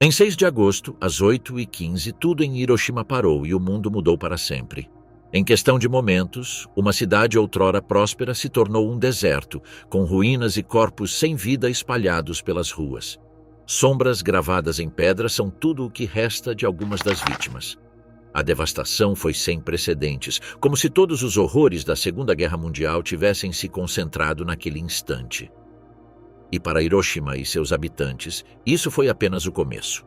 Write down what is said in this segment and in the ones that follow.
Em 6 de agosto, às 8h15, tudo em Hiroshima parou e o mundo mudou para sempre. Em questão de momentos, uma cidade outrora próspera se tornou um deserto, com ruínas e corpos sem vida espalhados pelas ruas. Sombras gravadas em pedra são tudo o que resta de algumas das vítimas. A devastação foi sem precedentes, como se todos os horrores da Segunda Guerra Mundial tivessem se concentrado naquele instante. E para Hiroshima e seus habitantes, isso foi apenas o começo.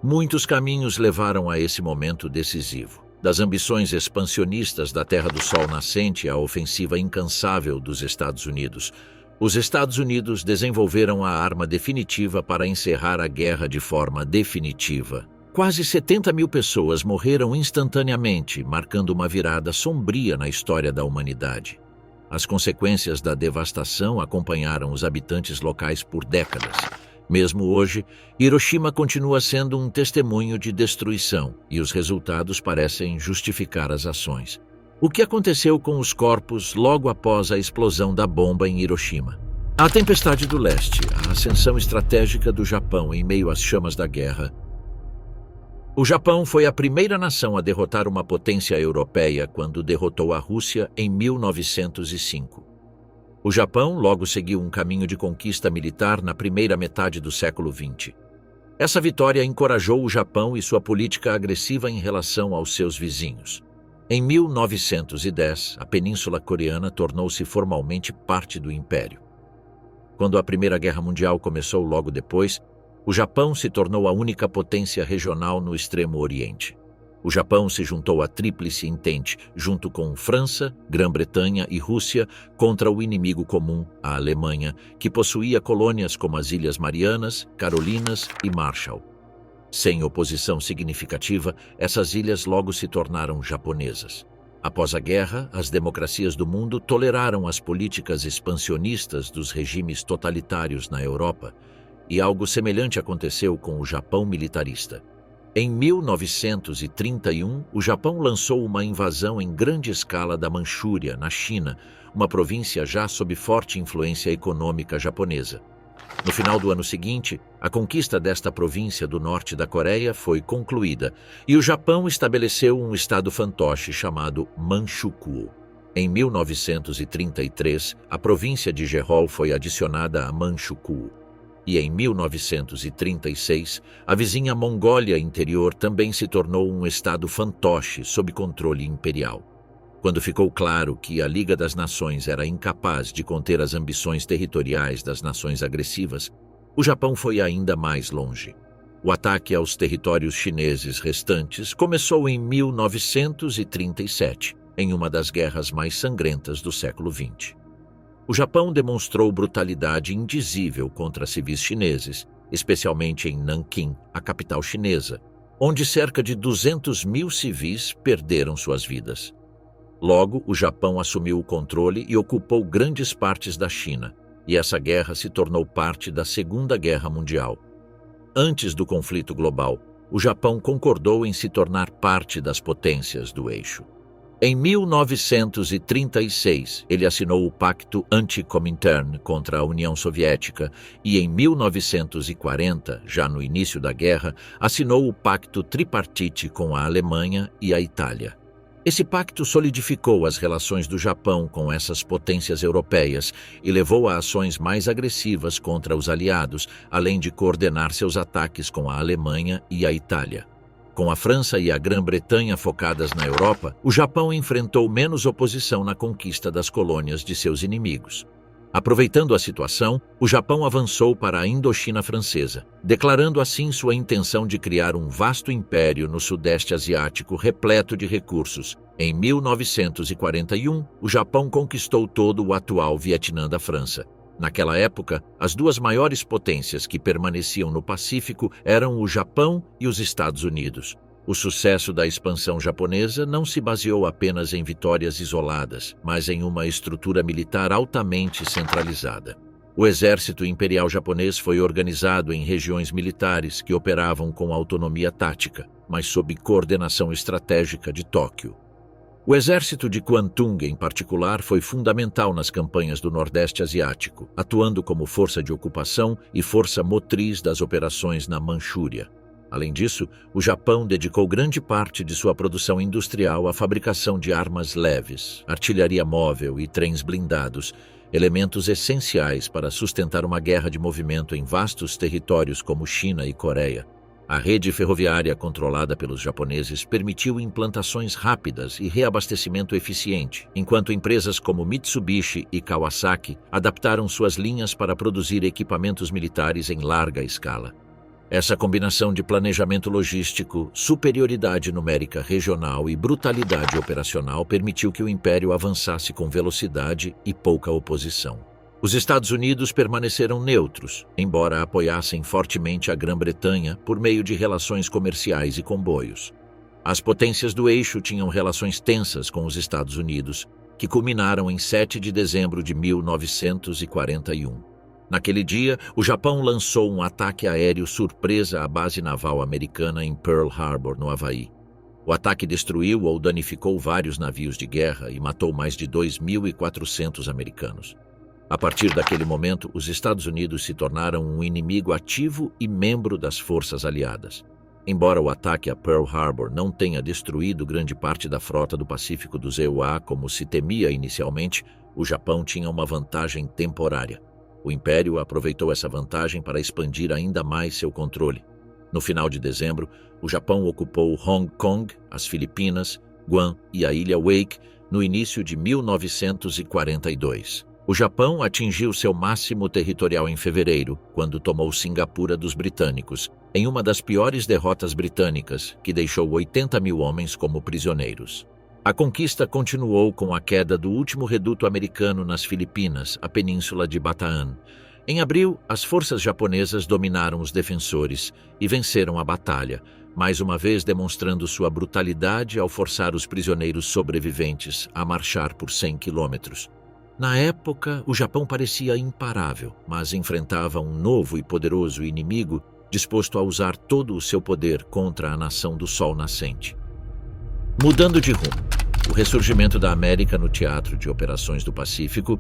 Muitos caminhos levaram a esse momento decisivo. Das ambições expansionistas da Terra do Sol Nascente à ofensiva incansável dos Estados Unidos, os Estados Unidos desenvolveram a arma definitiva para encerrar a guerra de forma definitiva. Quase 70 mil pessoas morreram instantaneamente, marcando uma virada sombria na história da humanidade. As consequências da devastação acompanharam os habitantes locais por décadas. Mesmo hoje, Hiroshima continua sendo um testemunho de destruição e os resultados parecem justificar as ações. O que aconteceu com os corpos logo após a explosão da bomba em Hiroshima? A Tempestade do Leste, a ascensão estratégica do Japão em meio às chamas da guerra. O Japão foi a primeira nação a derrotar uma potência europeia quando derrotou a Rússia em 1905. O Japão logo seguiu um caminho de conquista militar na primeira metade do século XX. Essa vitória encorajou o Japão e sua política agressiva em relação aos seus vizinhos. Em 1910, a Península Coreana tornou-se formalmente parte do Império. Quando a Primeira Guerra Mundial começou logo depois, o Japão se tornou a única potência regional no Extremo Oriente. O Japão se juntou à Tríplice Entente, junto com França, Grã-Bretanha e Rússia, contra o inimigo comum, a Alemanha, que possuía colônias como as Ilhas Marianas, Carolinas e Marshall. Sem oposição significativa, essas ilhas logo se tornaram japonesas. Após a guerra, as democracias do mundo toleraram as políticas expansionistas dos regimes totalitários na Europa, e algo semelhante aconteceu com o Japão militarista. Em 1931, o Japão lançou uma invasão em grande escala da Manchúria, na China, uma província já sob forte influência econômica japonesa. No final do ano seguinte, a conquista desta província do norte da Coreia foi concluída e o Japão estabeleceu um estado fantoche chamado Manchukuo. Em 1933, a província de Jeoll foi adicionada a Manchukuo. E em 1936, a vizinha Mongólia Interior também se tornou um estado fantoche sob controle imperial. Quando ficou claro que a Liga das Nações era incapaz de conter as ambições territoriais das nações agressivas, o Japão foi ainda mais longe. O ataque aos territórios chineses restantes começou em 1937, em uma das guerras mais sangrentas do século XX. O Japão demonstrou brutalidade indizível contra civis chineses, especialmente em Nanquim, a capital chinesa, onde cerca de 200 mil civis perderam suas vidas. Logo, o Japão assumiu o controle e ocupou grandes partes da China, e essa guerra se tornou parte da Segunda Guerra Mundial. Antes do conflito global, o Japão concordou em se tornar parte das potências do eixo. Em 1936, ele assinou o Pacto Anti-Comintern contra a União Soviética e, em 1940, já no início da guerra, assinou o Pacto Tripartite com a Alemanha e a Itália. Esse pacto solidificou as relações do Japão com essas potências europeias e levou a ações mais agressivas contra os aliados, além de coordenar seus ataques com a Alemanha e a Itália. Com a França e a Grã-Bretanha focadas na Europa, o Japão enfrentou menos oposição na conquista das colônias de seus inimigos. Aproveitando a situação, o Japão avançou para a Indochina Francesa, declarando assim sua intenção de criar um vasto império no Sudeste Asiático repleto de recursos. Em 1941, o Japão conquistou todo o atual Vietnã da França. Naquela época, as duas maiores potências que permaneciam no Pacífico eram o Japão e os Estados Unidos. O sucesso da expansão japonesa não se baseou apenas em vitórias isoladas, mas em uma estrutura militar altamente centralizada. O exército imperial japonês foi organizado em regiões militares que operavam com autonomia tática, mas sob coordenação estratégica de Tóquio. O exército de Kwantung, em particular, foi fundamental nas campanhas do Nordeste Asiático, atuando como força de ocupação e força motriz das operações na Manchúria. Além disso, o Japão dedicou grande parte de sua produção industrial à fabricação de armas leves, artilharia móvel e trens blindados, elementos essenciais para sustentar uma guerra de movimento em vastos territórios como China e Coreia. A rede ferroviária controlada pelos japoneses permitiu implantações rápidas e reabastecimento eficiente, enquanto empresas como Mitsubishi e Kawasaki adaptaram suas linhas para produzir equipamentos militares em larga escala. Essa combinação de planejamento logístico, superioridade numérica regional e brutalidade operacional permitiu que o Império avançasse com velocidade e pouca oposição. Os Estados Unidos permaneceram neutros, embora apoiassem fortemente a Grã-Bretanha por meio de relações comerciais e comboios. As potências do eixo tinham relações tensas com os Estados Unidos, que culminaram em 7 de dezembro de 1941. Naquele dia, o Japão lançou um ataque aéreo surpresa à base naval americana em Pearl Harbor, no Havaí. O ataque destruiu ou danificou vários navios de guerra e matou mais de 2.400 americanos. A partir daquele momento, os Estados Unidos se tornaram um inimigo ativo e membro das forças aliadas. Embora o ataque a Pearl Harbor não tenha destruído grande parte da frota do Pacífico dos EUA como se temia inicialmente, o Japão tinha uma vantagem temporária. O Império aproveitou essa vantagem para expandir ainda mais seu controle. No final de dezembro, o Japão ocupou Hong Kong, as Filipinas, Guam e a Ilha Wake no início de 1942. O Japão atingiu seu máximo territorial em fevereiro, quando tomou Singapura dos britânicos, em uma das piores derrotas britânicas, que deixou 80 mil homens como prisioneiros. A conquista continuou com a queda do último reduto americano nas Filipinas, a Península de Bataan. Em abril, as forças japonesas dominaram os defensores e venceram a batalha, mais uma vez demonstrando sua brutalidade ao forçar os prisioneiros sobreviventes a marchar por 100 quilômetros. Na época, o Japão parecia imparável, mas enfrentava um novo e poderoso inimigo disposto a usar todo o seu poder contra a nação do Sol Nascente. Mudando de rumo, o ressurgimento da América no teatro de operações do Pacífico.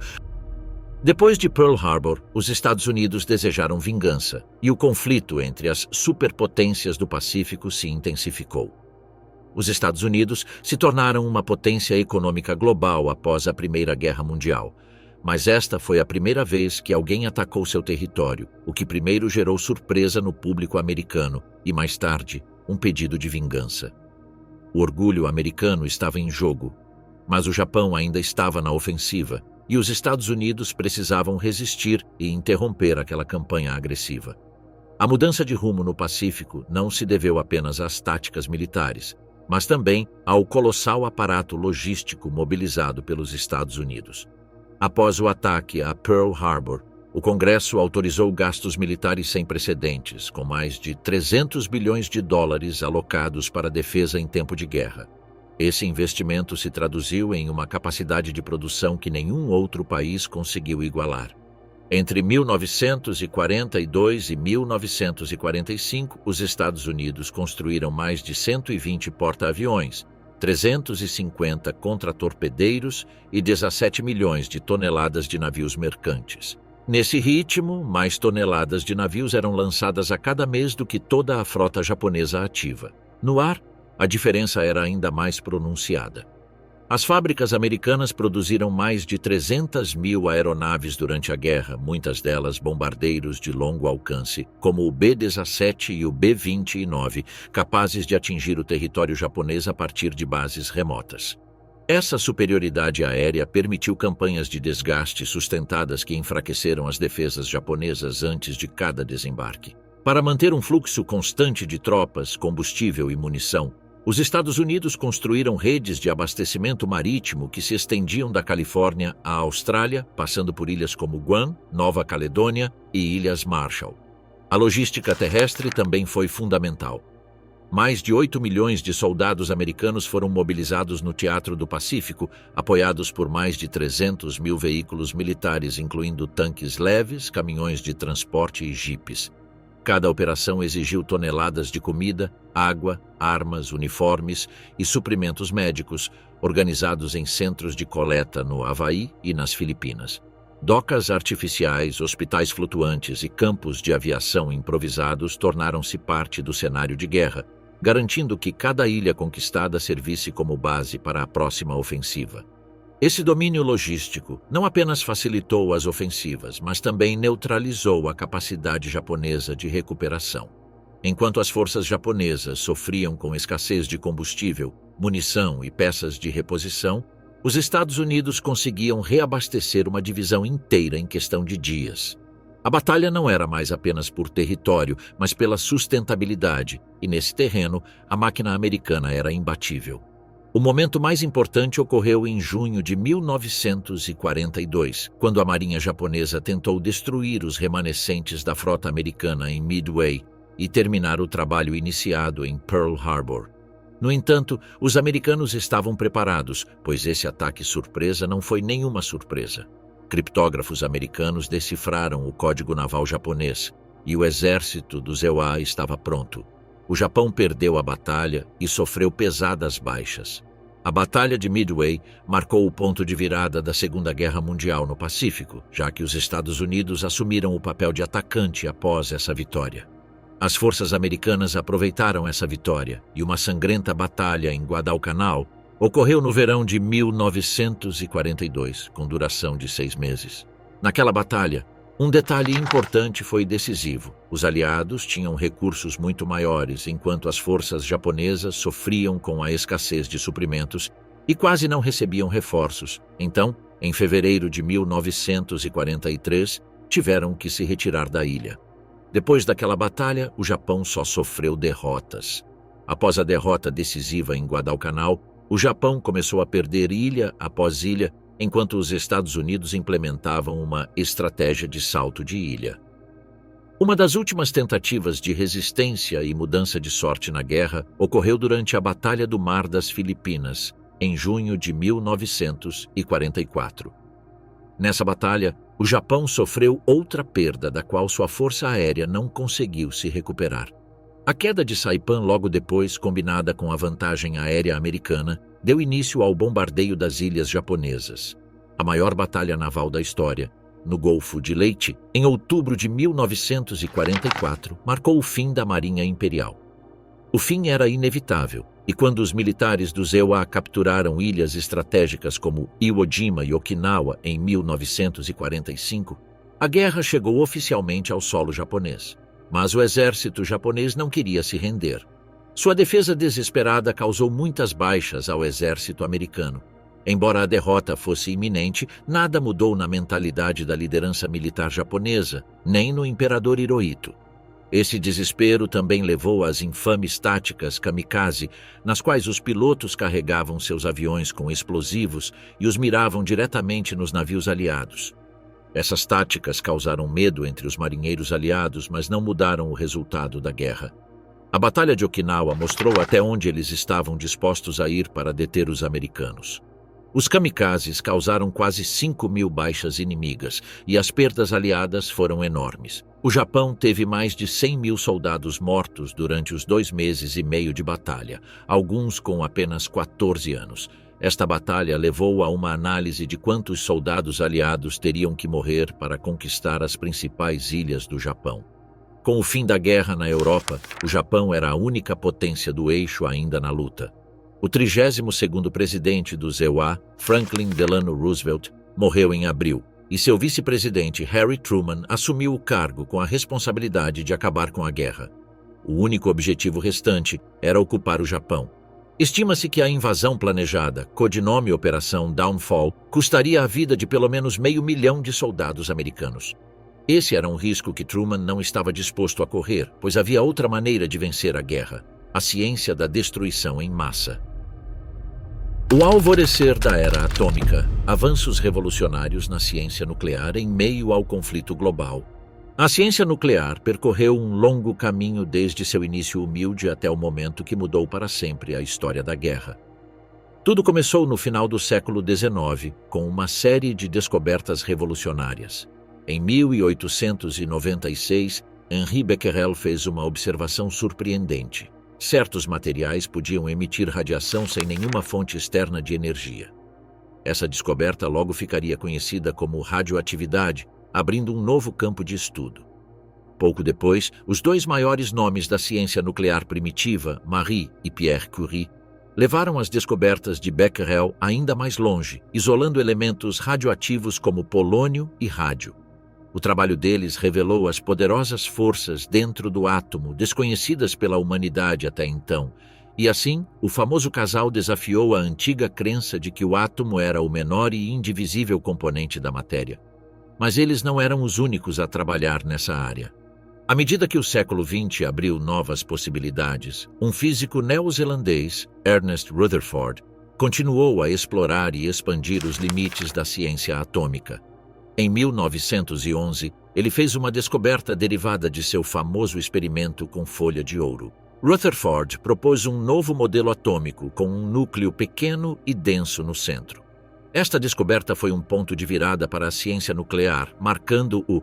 Depois de Pearl Harbor, os Estados Unidos desejaram vingança e o conflito entre as superpotências do Pacífico se intensificou. Os Estados Unidos se tornaram uma potência econômica global após a Primeira Guerra Mundial, mas esta foi a primeira vez que alguém atacou seu território, o que primeiro gerou surpresa no público americano e, mais tarde, um pedido de vingança. O orgulho americano estava em jogo, mas o Japão ainda estava na ofensiva e os Estados Unidos precisavam resistir e interromper aquela campanha agressiva. A mudança de rumo no Pacífico não se deveu apenas às táticas militares, mas também ao colossal aparato logístico mobilizado pelos Estados Unidos. Após o ataque a Pearl Harbor, o Congresso autorizou gastos militares sem precedentes, com mais de 300 bilhões de dólares alocados para a defesa em tempo de guerra. Esse investimento se traduziu em uma capacidade de produção que nenhum outro país conseguiu igualar. Entre 1942 e 1945, os Estados Unidos construíram mais de 120 porta-aviões, 350 contra-torpedeiros e 17 milhões de toneladas de navios mercantes. Nesse ritmo, mais toneladas de navios eram lançadas a cada mês do que toda a frota japonesa ativa. No ar, a diferença era ainda mais pronunciada. As fábricas americanas produziram mais de 300 mil aeronaves durante a guerra, muitas delas bombardeiros de longo alcance, como o B-17 e o B-29, capazes de atingir o território japonês a partir de bases remotas. Essa superioridade aérea permitiu campanhas de desgaste sustentadas que enfraqueceram as defesas japonesas antes de cada desembarque. Para manter um fluxo constante de tropas, combustível e munição, os Estados Unidos construíram redes de abastecimento marítimo que se estendiam da Califórnia à Austrália, passando por ilhas como Guam, Nova Caledônia e Ilhas Marshall. A logística terrestre também foi fundamental. Mais de 8 milhões de soldados americanos foram mobilizados no Teatro do Pacífico, apoiados por mais de 300 mil veículos militares, incluindo tanques leves, caminhões de transporte e jipes. Cada operação exigiu toneladas de comida, água, armas, uniformes e suprimentos médicos, organizados em centros de coleta no Havaí e nas Filipinas. Docas artificiais, hospitais flutuantes e campos de aviação improvisados tornaram-se parte do cenário de guerra, garantindo que cada ilha conquistada servisse como base para a próxima ofensiva. Esse domínio logístico não apenas facilitou as ofensivas, mas também neutralizou a capacidade japonesa de recuperação. Enquanto as forças japonesas sofriam com escassez de combustível, munição e peças de reposição, os Estados Unidos conseguiam reabastecer uma divisão inteira em questão de dias. A batalha não era mais apenas por território, mas pela sustentabilidade, e nesse terreno, a máquina americana era imbatível. O momento mais importante ocorreu em junho de 1942, quando a marinha japonesa tentou destruir os remanescentes da frota americana em Midway e terminar o trabalho iniciado em Pearl Harbor. No entanto, os americanos estavam preparados, pois esse ataque surpresa não foi nenhuma surpresa. Criptógrafos americanos decifraram o código naval japonês e o exército do EUA estava pronto. O Japão perdeu a batalha e sofreu pesadas baixas. A Batalha de Midway marcou o ponto de virada da Segunda Guerra Mundial no Pacífico, já que os Estados Unidos assumiram o papel de atacante após essa vitória. As forças americanas aproveitaram essa vitória e uma sangrenta batalha em Guadalcanal ocorreu no verão de 1942, com duração de 6 meses. Naquela batalha, um detalhe importante foi decisivo. Os aliados tinham recursos muito maiores, enquanto as forças japonesas sofriam com a escassez de suprimentos e quase não recebiam reforços. Então, em fevereiro de 1943, tiveram que se retirar da ilha. Depois daquela batalha, o Japão só sofreu derrotas. Após a derrota decisiva em Guadalcanal, o Japão começou a perder ilha após ilha, enquanto os Estados Unidos implementavam uma estratégia de salto de ilha. Uma das últimas tentativas de resistência e mudança de sorte na guerra ocorreu durante a Batalha do Mar das Filipinas, em junho de 1944. Nessa batalha, o Japão sofreu outra perda da qual sua força aérea não conseguiu se recuperar. A queda de Saipan logo depois, combinada com a vantagem aérea americana, deu início ao bombardeio das ilhas japonesas. A maior batalha naval da história, no Golfo de Leyte, em outubro de 1944, marcou o fim da Marinha Imperial. O fim era inevitável, e quando os militares do EUA capturaram ilhas estratégicas como Iwo Jima e Okinawa em 1945, a guerra chegou oficialmente ao solo japonês. Mas o exército japonês não queria se render. Sua defesa desesperada causou muitas baixas ao exército americano. Embora a derrota fosse iminente, nada mudou na mentalidade da liderança militar japonesa, nem no imperador Hirohito. Esse desespero também levou às infames táticas kamikaze, nas quais os pilotos carregavam seus aviões com explosivos e os miravam diretamente nos navios aliados. Essas táticas causaram medo entre os marinheiros aliados, mas não mudaram o resultado da guerra. A Batalha de Okinawa mostrou até onde eles estavam dispostos a ir para deter os americanos. Os kamikazes causaram quase 5.000 baixas inimigas e as perdas aliadas foram enormes. O Japão teve mais de 100.000 soldados mortos durante os 2 meses e meio de batalha, alguns com apenas 14 anos. Esta batalha levou a uma análise de quantos soldados aliados teriam que morrer para conquistar as principais ilhas do Japão. Com o fim da guerra na Europa, o Japão era a única potência do eixo ainda na luta. O 32º presidente do EUA, Franklin Delano Roosevelt, morreu em abril, e seu vice-presidente Harry Truman assumiu o cargo com a responsabilidade de acabar com a guerra. O único objetivo restante era ocupar o Japão. Estima-se que a invasão planejada, codinome Operação Downfall, custaria a vida de pelo menos 500.000 de soldados americanos. Esse era um risco que Truman não estava disposto a correr, pois havia outra maneira de vencer a guerra: a ciência da destruição em massa. O alvorecer da era atômica, avanços revolucionários na ciência nuclear em meio ao conflito global. A ciência nuclear percorreu um longo caminho desde seu início humilde até o momento que mudou para sempre a história da guerra. Tudo começou no final do século XIX, com uma série de descobertas revolucionárias. Em 1896, Henri Becquerel fez uma observação surpreendente. Certos materiais podiam emitir radiação sem nenhuma fonte externa de energia. Essa descoberta logo ficaria conhecida como radioatividade, abrindo um novo campo de estudo. Pouco depois, os dois maiores nomes da ciência nuclear primitiva, Marie e Pierre Curie, levaram as descobertas de Becquerel ainda mais longe, isolando elementos radioativos como polônio e rádio. O trabalho deles revelou as poderosas forças dentro do átomo, desconhecidas pela humanidade até então, e assim, o famoso casal desafiou a antiga crença de que o átomo era o menor e indivisível componente da matéria. Mas eles não eram os únicos a trabalhar nessa área. À medida que o século XX abriu novas possibilidades, um físico neozelandês, Ernest Rutherford, continuou a explorar e expandir os limites da ciência atômica. Em 1911, ele fez uma descoberta derivada de seu famoso experimento com folha de ouro. Rutherford propôs um novo modelo atômico com um núcleo pequeno e denso no centro. Esta descoberta foi um ponto de virada para a ciência nuclear, marcando o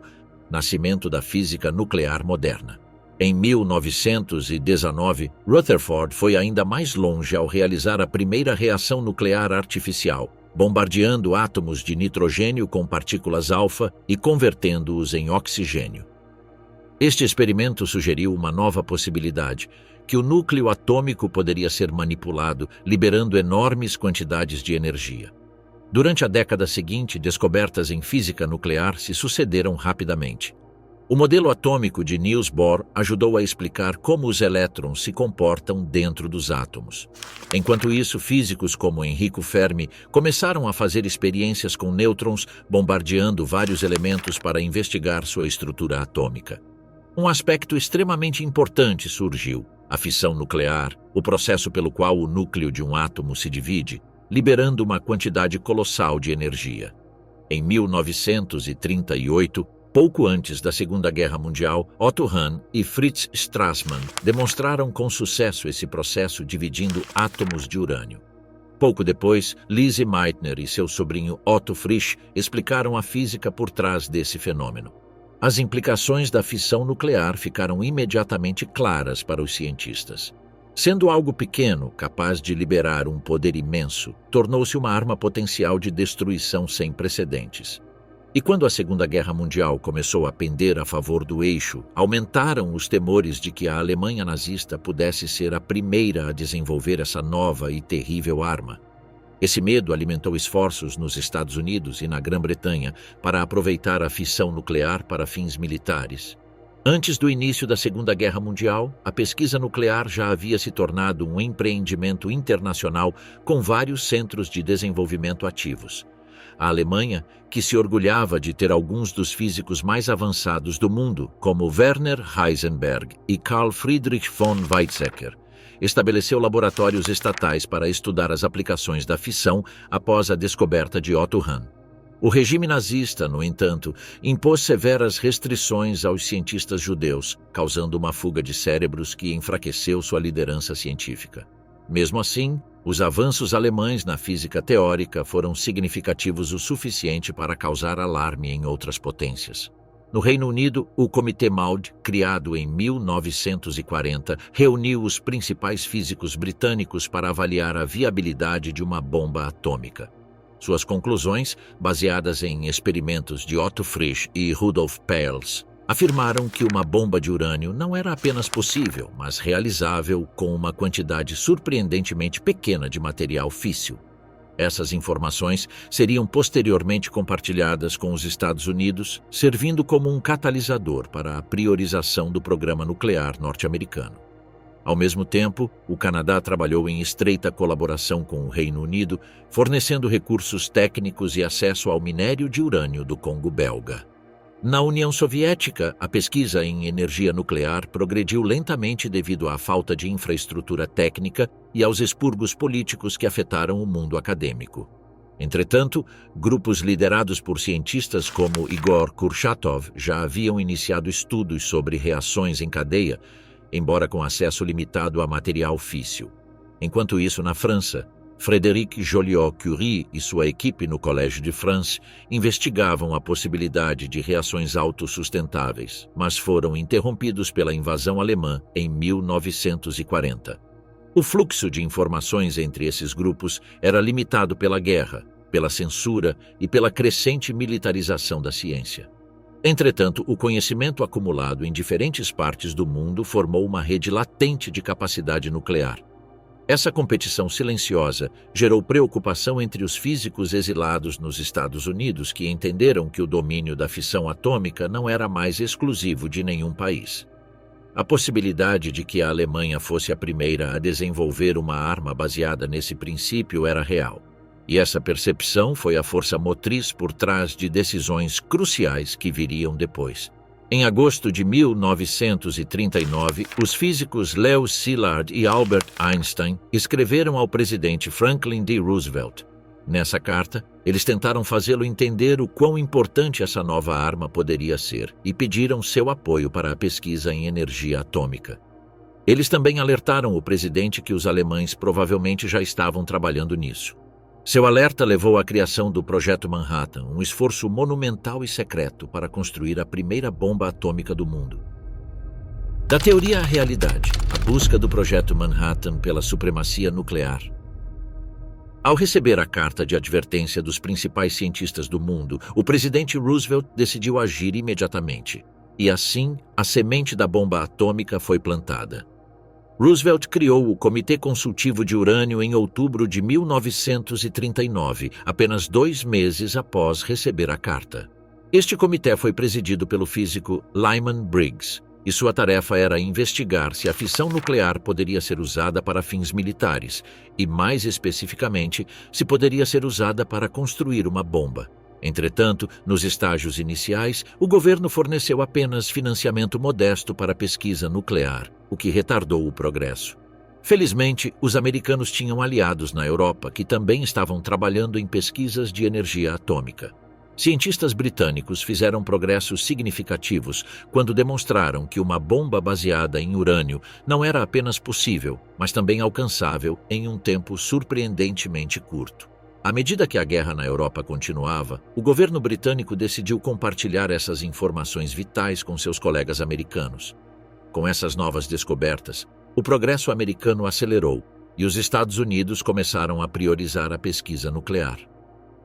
nascimento da física nuclear moderna. Em 1919, Rutherford foi ainda mais longe ao realizar a primeira reação nuclear artificial, bombardeando átomos de nitrogênio com partículas alfa e convertendo-os em oxigênio. Este experimento sugeriu uma nova possibilidade, que o núcleo atômico poderia ser manipulado, liberando enormes quantidades de energia. Durante a década seguinte, descobertas em física nuclear se sucederam rapidamente. O modelo atômico de Niels Bohr ajudou a explicar como os elétrons se comportam dentro dos átomos. Enquanto isso, físicos como Enrico Fermi começaram a fazer experiências com nêutrons, bombardeando vários elementos para investigar sua estrutura atômica. Um aspecto extremamente importante surgiu: a fissão nuclear, o processo pelo qual o núcleo de um átomo se divide, liberando uma quantidade colossal de energia. Em 1938, pouco antes da Segunda Guerra Mundial, Otto Hahn e Fritz Strassmann demonstraram com sucesso esse processo dividindo átomos de urânio. Pouco depois, Lise Meitner e seu sobrinho Otto Frisch explicaram a física por trás desse fenômeno. As implicações da fissão nuclear ficaram imediatamente claras para os cientistas. Sendo algo pequeno, capaz de liberar um poder imenso, tornou-se uma arma potencial de destruição sem precedentes. E quando a Segunda Guerra Mundial começou a pender a favor do eixo, aumentaram os temores de que a Alemanha nazista pudesse ser a primeira a desenvolver essa nova e terrível arma. Esse medo alimentou esforços nos Estados Unidos e na Grã-Bretanha para aproveitar a fissão nuclear para fins militares. Antes do início da Segunda Guerra Mundial, a pesquisa nuclear já havia se tornado um empreendimento internacional com vários centros de desenvolvimento ativos. A Alemanha, que se orgulhava de ter alguns dos físicos mais avançados do mundo, como Werner Heisenberg e Carl Friedrich von Weizsäcker, estabeleceu laboratórios estatais para estudar as aplicações da fissão após a descoberta de Otto Hahn. O regime nazista, no entanto, impôs severas restrições aos cientistas judeus, causando uma fuga de cérebros que enfraqueceu sua liderança científica. Mesmo assim, os avanços alemães na física teórica foram significativos o suficiente para causar alarme em outras potências. No Reino Unido, o Comitê Maud, criado em 1940, reuniu os principais físicos britânicos para avaliar a viabilidade de uma bomba atômica. Suas conclusões, baseadas em experimentos de Otto Frisch e Rudolf Peierls, afirmaram que uma bomba de urânio não era apenas possível, mas realizável com uma quantidade surpreendentemente pequena de material físsil. Essas informações seriam posteriormente compartilhadas com os Estados Unidos, servindo como um catalisador para a priorização do programa nuclear norte-americano. Ao mesmo tempo, o Canadá trabalhou em estreita colaboração com o Reino Unido, fornecendo recursos técnicos e acesso ao minério de urânio do Congo belga. Na União Soviética, a pesquisa em energia nuclear progrediu lentamente devido à falta de infraestrutura técnica e aos expurgos políticos que afetaram o mundo acadêmico. Entretanto, grupos liderados por cientistas como Igor Kurchatov já haviam iniciado estudos sobre reações em cadeia, embora com acesso limitado a material físsil. Enquanto isso, na França, Frédéric Joliot-Curie e sua equipe no Collège de France investigavam a possibilidade de reações autossustentáveis, mas foram interrompidos pela invasão alemã em 1940. O fluxo de informações entre esses grupos era limitado pela guerra, pela censura e pela crescente militarização da ciência. Entretanto, o conhecimento acumulado em diferentes partes do mundo formou uma rede latente de capacidade nuclear. Essa competição silenciosa gerou preocupação entre os físicos exilados nos Estados Unidos, que entenderam que o domínio da fissão atômica não era mais exclusivo de nenhum país. A possibilidade de que a Alemanha fosse a primeira a desenvolver uma arma baseada nesse princípio era real. E essa percepção foi a força motriz por trás de decisões cruciais que viriam depois. Em agosto de 1939, os físicos Leo Szilard e Albert Einstein escreveram ao presidente Franklin D. Roosevelt. Nessa carta, eles tentaram fazê-lo entender o quão importante essa nova arma poderia ser e pediram seu apoio para a pesquisa em energia atômica. Eles também alertaram o presidente que os alemães provavelmente já estavam trabalhando nisso. Seu alerta levou à criação do Projeto Manhattan, um esforço monumental e secreto para construir a primeira bomba atômica do mundo. Da teoria à realidade, a busca do Projeto Manhattan pela supremacia nuclear. Ao receber a carta de advertência dos principais cientistas do mundo, o presidente Roosevelt decidiu agir imediatamente. E assim, a semente da bomba atômica foi plantada. Roosevelt criou o Comitê Consultivo de Urânio em outubro de 1939, apenas 2 meses após receber a carta. Este comitê foi presidido pelo físico Lyman Briggs, e sua tarefa era investigar se a fissão nuclear poderia ser usada para fins militares, e mais especificamente, se poderia ser usada para construir uma bomba. Entretanto, nos estágios iniciais, o governo forneceu apenas financiamento modesto para a pesquisa nuclear, o que retardou o progresso. Felizmente, os americanos tinham aliados na Europa que também estavam trabalhando em pesquisas de energia atômica. Cientistas britânicos fizeram progressos significativos quando demonstraram que uma bomba baseada em urânio não era apenas possível, mas também alcançável em um tempo surpreendentemente curto. À medida que a guerra na Europa continuava, o governo britânico decidiu compartilhar essas informações vitais com seus colegas americanos. Com essas novas descobertas, o progresso americano acelerou e os Estados Unidos começaram a priorizar a pesquisa nuclear.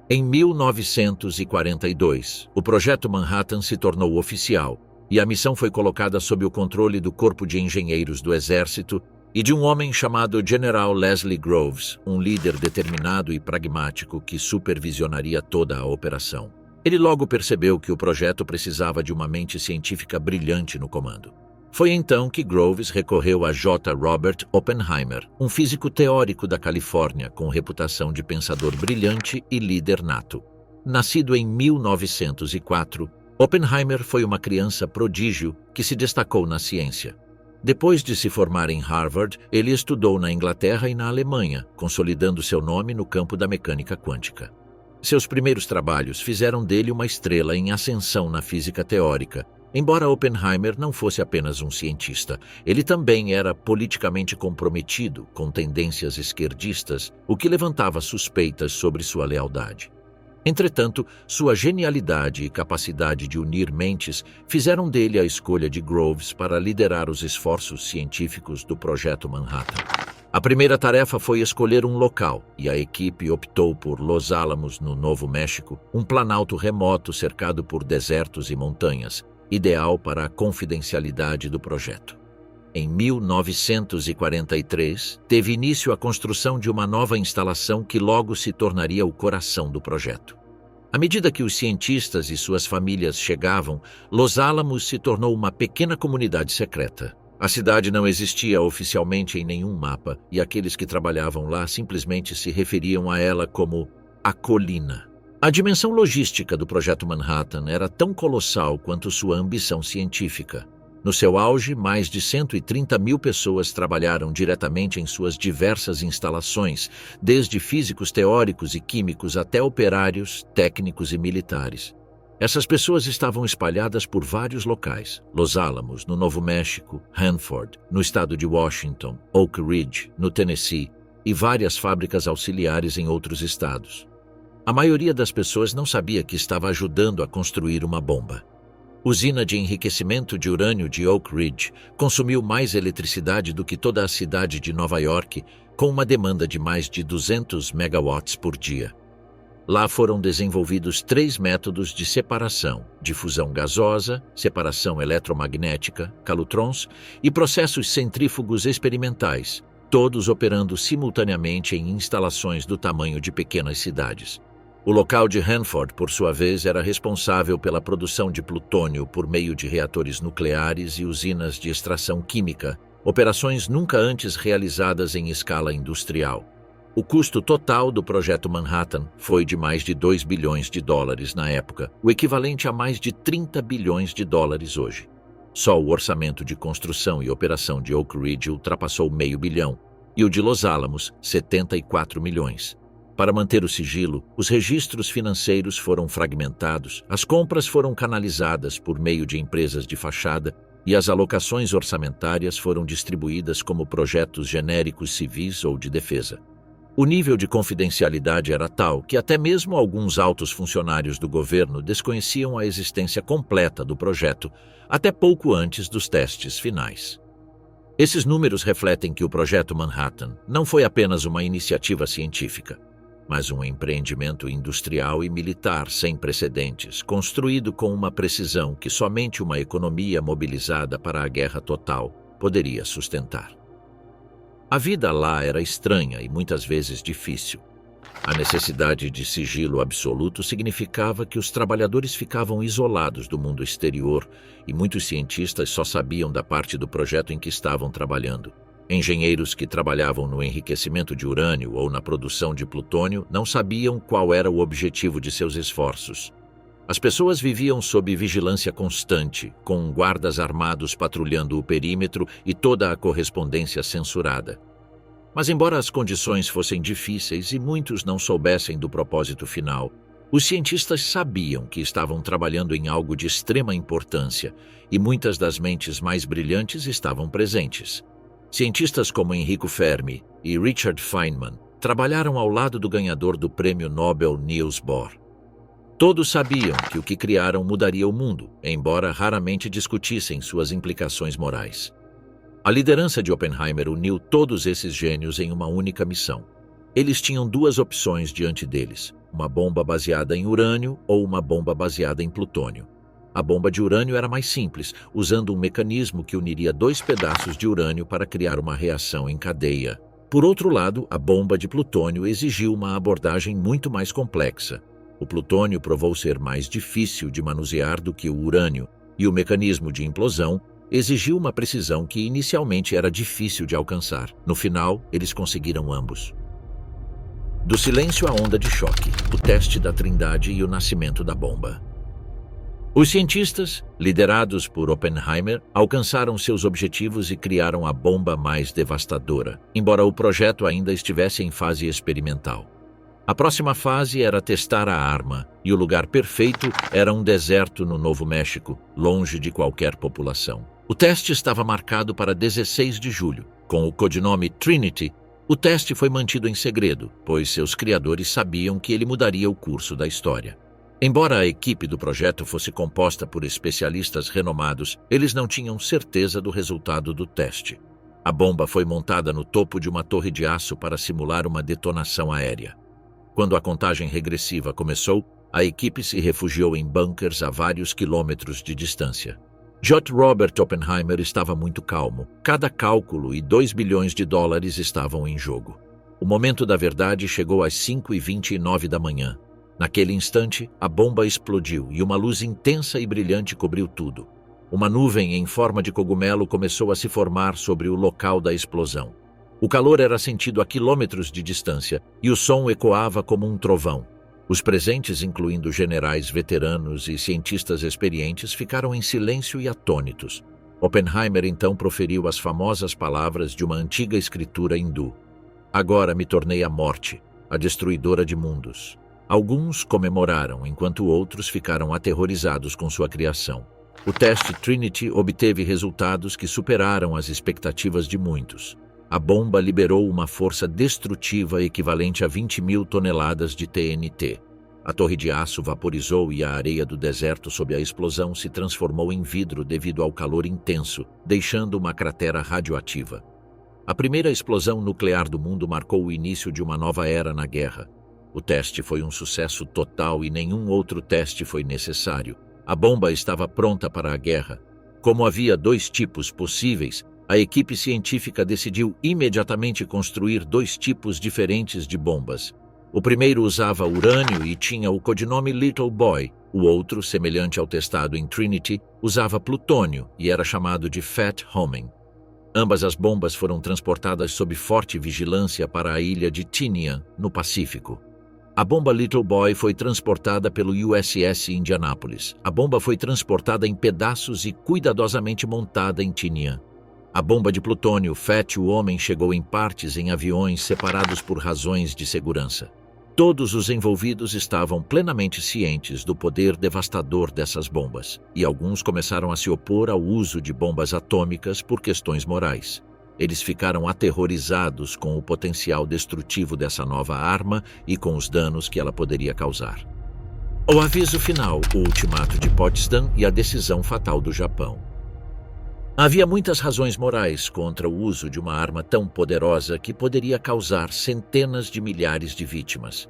Em 1942, o Projeto Manhattan se tornou oficial e a missão foi colocada sob o controle do Corpo de Engenheiros do Exército e de um homem chamado General Leslie Groves, um líder determinado e pragmático que supervisionaria toda a operação. Ele logo percebeu que o projeto precisava de uma mente científica brilhante no comando. Foi então que Groves recorreu a J. Robert Oppenheimer, um físico teórico da Califórnia com reputação de pensador brilhante e líder nato. Nascido em 1904, Oppenheimer foi uma criança prodígio que se destacou na ciência. Depois de se formar em Harvard, ele estudou na Inglaterra e na Alemanha, consolidando seu nome no campo da mecânica quântica. Seus primeiros trabalhos fizeram dele uma estrela em ascensão na física teórica. Embora Oppenheimer não fosse apenas um cientista, ele também era politicamente comprometido com tendências esquerdistas, o que levantava suspeitas sobre sua lealdade. Entretanto, sua genialidade e capacidade de unir mentes fizeram dele a escolha de Groves para liderar os esforços científicos do Projeto Manhattan. A primeira tarefa foi escolher um local, e a equipe optou por Los Alamos, no Novo México, um planalto remoto cercado por desertos e montanhas, ideal para a confidencialidade do projeto. Em 1943, teve início a construção de uma nova instalação que logo se tornaria o coração do projeto. À medida que os cientistas e suas famílias chegavam, Los Alamos se tornou uma pequena comunidade secreta. A cidade não existia oficialmente em nenhum mapa, e aqueles que trabalhavam lá simplesmente se referiam a ela como a colina. A dimensão logística do Projeto Manhattan era tão colossal quanto sua ambição científica. No seu auge, mais de 130 mil pessoas trabalharam diretamente em suas diversas instalações, desde físicos teóricos e químicos até operários, técnicos e militares. Essas pessoas estavam espalhadas por vários locais: Los Alamos, no Novo México, Hanford, no estado de Washington, Oak Ridge, no Tennessee, e várias fábricas auxiliares em outros estados. A maioria das pessoas não sabia que estava ajudando a construir uma bomba. Usina de enriquecimento de urânio de Oak Ridge consumiu mais eletricidade do que toda a cidade de Nova York, com uma demanda de mais de 200 megawatts por dia. Lá foram desenvolvidos 3 métodos de separação: difusão gasosa, separação eletromagnética, calutrons e processos centrífugos experimentais, todos operando simultaneamente em instalações do tamanho de pequenas cidades. O local de Hanford, por sua vez, era responsável pela produção de plutônio por meio de reatores nucleares e usinas de extração química, operações nunca antes realizadas em escala industrial. O custo total do projeto Manhattan foi de mais de 2 bilhões de dólares na época, o equivalente a mais de 30 bilhões de dólares hoje. Só o orçamento de construção e operação de Oak Ridge ultrapassou meio bilhão, e o de Los Alamos, 74 milhões. Para manter o sigilo, os registros financeiros foram fragmentados, as compras foram canalizadas por meio de empresas de fachada e as alocações orçamentárias foram distribuídas como projetos genéricos civis ou de defesa. O nível de confidencialidade era tal que até mesmo alguns altos funcionários do governo desconheciam a existência completa do projeto, até pouco antes dos testes finais. Esses números refletem que o projeto Manhattan não foi apenas uma iniciativa científica, mas um empreendimento industrial e militar sem precedentes, construído com uma precisão que somente uma economia mobilizada para a guerra total poderia sustentar. A vida lá era estranha e muitas vezes difícil. A necessidade de sigilo absoluto significava que os trabalhadores ficavam isolados do mundo exterior e muitos cientistas só sabiam da parte do projeto em que estavam trabalhando. Engenheiros que trabalhavam no enriquecimento de urânio ou na produção de plutônio não sabiam qual era o objetivo de seus esforços. As pessoas viviam sob vigilância constante, com guardas armados patrulhando o perímetro e toda a correspondência censurada. Mas embora as condições fossem difíceis e muitos não soubessem do propósito final, os cientistas sabiam que estavam trabalhando em algo de extrema importância e muitas das mentes mais brilhantes estavam presentes. Cientistas como Enrico Fermi e Richard Feynman trabalharam ao lado do ganhador do Prêmio Nobel Niels Bohr. Todos sabiam que o que criaram mudaria o mundo, embora raramente discutissem suas implicações morais. A liderança de Oppenheimer uniu todos esses gênios em uma única missão. Eles tinham 2 opções diante deles: uma bomba baseada em urânio ou uma bomba baseada em plutônio. A bomba de urânio era mais simples, usando um mecanismo que uniria 2 pedaços de urânio para criar uma reação em cadeia. Por outro lado, a bomba de plutônio exigiu uma abordagem muito mais complexa. O plutônio provou ser mais difícil de manusear do que o urânio, e o mecanismo de implosão exigiu uma precisão que inicialmente era difícil de alcançar. No final, eles conseguiram ambos. Do silêncio à onda de choque, o teste da Trindade e o nascimento da bomba. Os cientistas, liderados por Oppenheimer, alcançaram seus objetivos e criaram a bomba mais devastadora, embora o projeto ainda estivesse em fase experimental. A próxima fase era testar a arma, e o lugar perfeito era um deserto no Novo México, longe de qualquer população. O teste estava marcado para 16 de julho. Com o codinome Trinity, o teste foi mantido em segredo, pois seus criadores sabiam que ele mudaria o curso da história. Embora a equipe do projeto fosse composta por especialistas renomados, eles não tinham certeza do resultado do teste. A bomba foi montada no topo de uma torre de aço para simular uma detonação aérea. Quando a contagem regressiva começou, a equipe se refugiou em bunkers a vários quilômetros de distância. J. Robert Oppenheimer estava muito calmo. Cada cálculo e 2 bilhões de dólares estavam em jogo. O momento da verdade chegou às 5h29 da manhã. Naquele instante, a bomba explodiu e uma luz intensa e brilhante cobriu tudo. Uma nuvem em forma de cogumelo começou a se formar sobre o local da explosão. O calor era sentido a quilômetros de distância e o som ecoava como um trovão. Os presentes, incluindo generais veteranos e cientistas experientes, ficaram em silêncio e atônitos. Oppenheimer então proferiu as famosas palavras de uma antiga escritura hindu: "Agora me tornei a morte, a destruidora de mundos." Alguns comemoraram, enquanto outros ficaram aterrorizados com sua criação. O teste Trinity obteve resultados que superaram as expectativas de muitos. A bomba liberou uma força destrutiva equivalente a 20.000 toneladas de TNT. A torre de aço vaporizou e a areia do deserto sob a explosão se transformou em vidro devido ao calor intenso, deixando uma cratera radioativa. A primeira explosão nuclear do mundo marcou o início de uma nova era na guerra. O teste foi um sucesso total e nenhum outro teste foi necessário. A bomba estava pronta para a guerra. Como havia 2 tipos possíveis, a equipe científica decidiu imediatamente construir 2 tipos diferentes de bombas. O primeiro usava urânio e tinha o codinome Little Boy. O outro, semelhante ao testado em Trinity, usava plutônio e era chamado de Fat Homing. Ambas as bombas foram transportadas sob forte vigilância para a ilha de Tinian, no Pacífico. A bomba Little Boy foi transportada pelo USS Indianapolis. A bomba foi transportada em pedaços e cuidadosamente montada em Tinian. A bomba de plutônio Fat Homing chegou em partes em aviões separados por razões de segurança. Todos os envolvidos estavam plenamente cientes do poder devastador dessas bombas, e alguns começaram a se opor ao uso de bombas atômicas por questões morais. Eles ficaram aterrorizados com o potencial destrutivo dessa nova arma e com os danos que ela poderia causar. O aviso final, o ultimato de Potsdam e a decisão fatal do Japão. Havia muitas razões morais contra o uso de uma arma tão poderosa que poderia causar centenas de milhares de vítimas.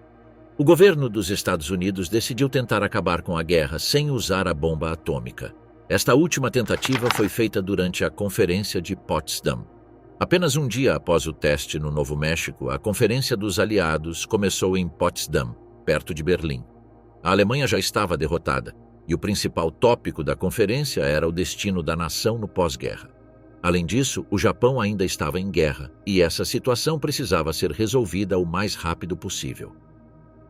O governo dos Estados Unidos decidiu tentar acabar com a guerra sem usar a bomba atômica. Esta última tentativa foi feita durante a Conferência de Potsdam. Apenas um dia após o teste no Novo México, a Conferência dos Aliados começou em Potsdam, perto de Berlim. A Alemanha já estava derrotada, e o principal tópico da conferência era o destino da nação no pós-guerra. Além disso, o Japão ainda estava em guerra, e essa situação precisava ser resolvida o mais rápido possível.